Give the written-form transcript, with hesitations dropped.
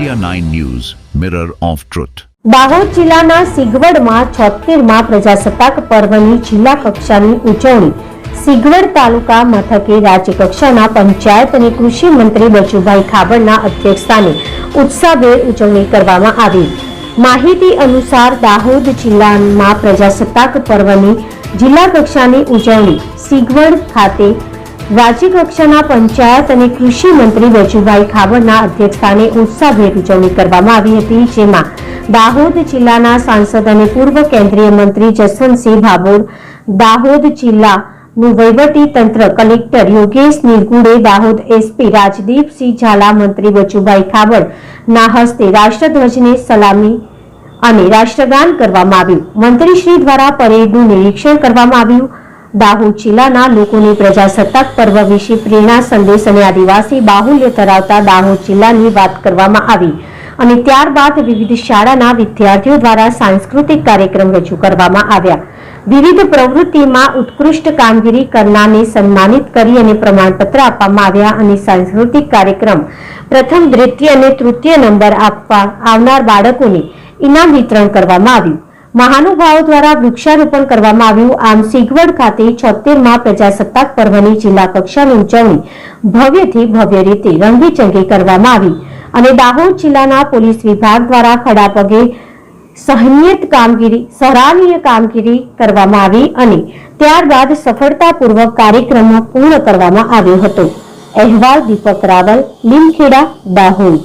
India 9 News, Mirror of Truth. Dahod જિલ્લાના સિગવડમાં 76મા પ્રજાસત્તાક પર્વની જિલ્લા કક્ષાની ઉજવણી સિગવડ તાલુકા મથકે રાજ્ય કક્ષાના પંચાયત અને કૃષિ મંત્રી બચુભાઈ ખાબડના અધ્યક્ષસ્થાને ઉત્સાહભેર ઉજવણી કરવામાં આવી। માહિતી અનુસાર દાહોદ જિલ્લામાં પ્રજાસત્તાક પર્વની જિલ્લા કક્ષાની ઉજવણી સિગવડ ખાતે રાજ્ય કક્ષાના પંચાયત અને કૃષિ મંત્રી બચુભાઈ ખાબડના અધ્યક્ષસ્થાને ઉત્સાહભેર ઉજવણી કરવામાં આવી હતી, જેમાં દાહોદ જિલ્લાના સાંસદ અને પૂર્વ કેન્દ્રીય મંત્રી જસવંતસિંહ ભાભોર, દાહોદ જિલ્લાનું વહીવટી તંત્ર કલેક્ટર યોગેશ નિરગુડે, દાહોદ એસપી રાજદીપસિંહ ઝાલા, મંત્રી બચુભાઈ ખાબડના હસ્તે રાષ્ટ્રધ્વજને સલામી અને રાષ્ટ્રગાન કરવામાં આવ્યું। મંત્રીશ્રી દ્વારા પરેડનું નિરીક્ષણ કરવામાં આવ્યું। દાહોદ જિલ્લાના લોકોને પ્રજાસત્તાક પર્વ વિશે પ્રેરણા સંદેશ અને આદિવાસી બાહુલ્ય ધરાવતા દાહોદ જિલ્લાની વાત કરવામાં આવી અને ત્યારબાદ વિવિધ શાળાના વિદ્યાર્થીઓ દ્વારા સાંસ્કૃતિક કાર્યક્રમ રજૂ કરવામાં આવ્યા। વિવિધ પ્રવૃત્તિમાં ઉત્કૃષ્ટ કામગીરી કરનારને સન્માનિત કરી અને પ્રમાણપત્ર આપવામાં આવ્યા અને સાંસ્કૃતિક કાર્યક્રમ પ્રથમ, દ્વિતીય અને તૃતીય નંબર આવનાર બાળકોને ઇનામ વિતરણ કરવામાં આવ્યું। મહાનુભાવો દ્વારા વૃક્ષારોપણ કરવામાં આવ્યું। આમ સિગવડ ખાતે 76મા પ્રજાસત્તાક પર્વની જિલ્લા કક્ષાની ઉજવણી ભવ્યથી ભવ્ય રીતે રંગીચંગી કરવામાં આવી અને દાહોદ જિલ્લાના પોલીસ વિભાગ દ્વારા ખડા પગે સરાહનીય કામગીરી કરવામાં આવી અને ત્યારબાદ સફળતાપૂર્વક કાર્યક્રમ પૂર્ણ કરવામાં આવ્યો હતો। અહેવાલ દીપક રાવલ, લીમખેડા, દાહોદ।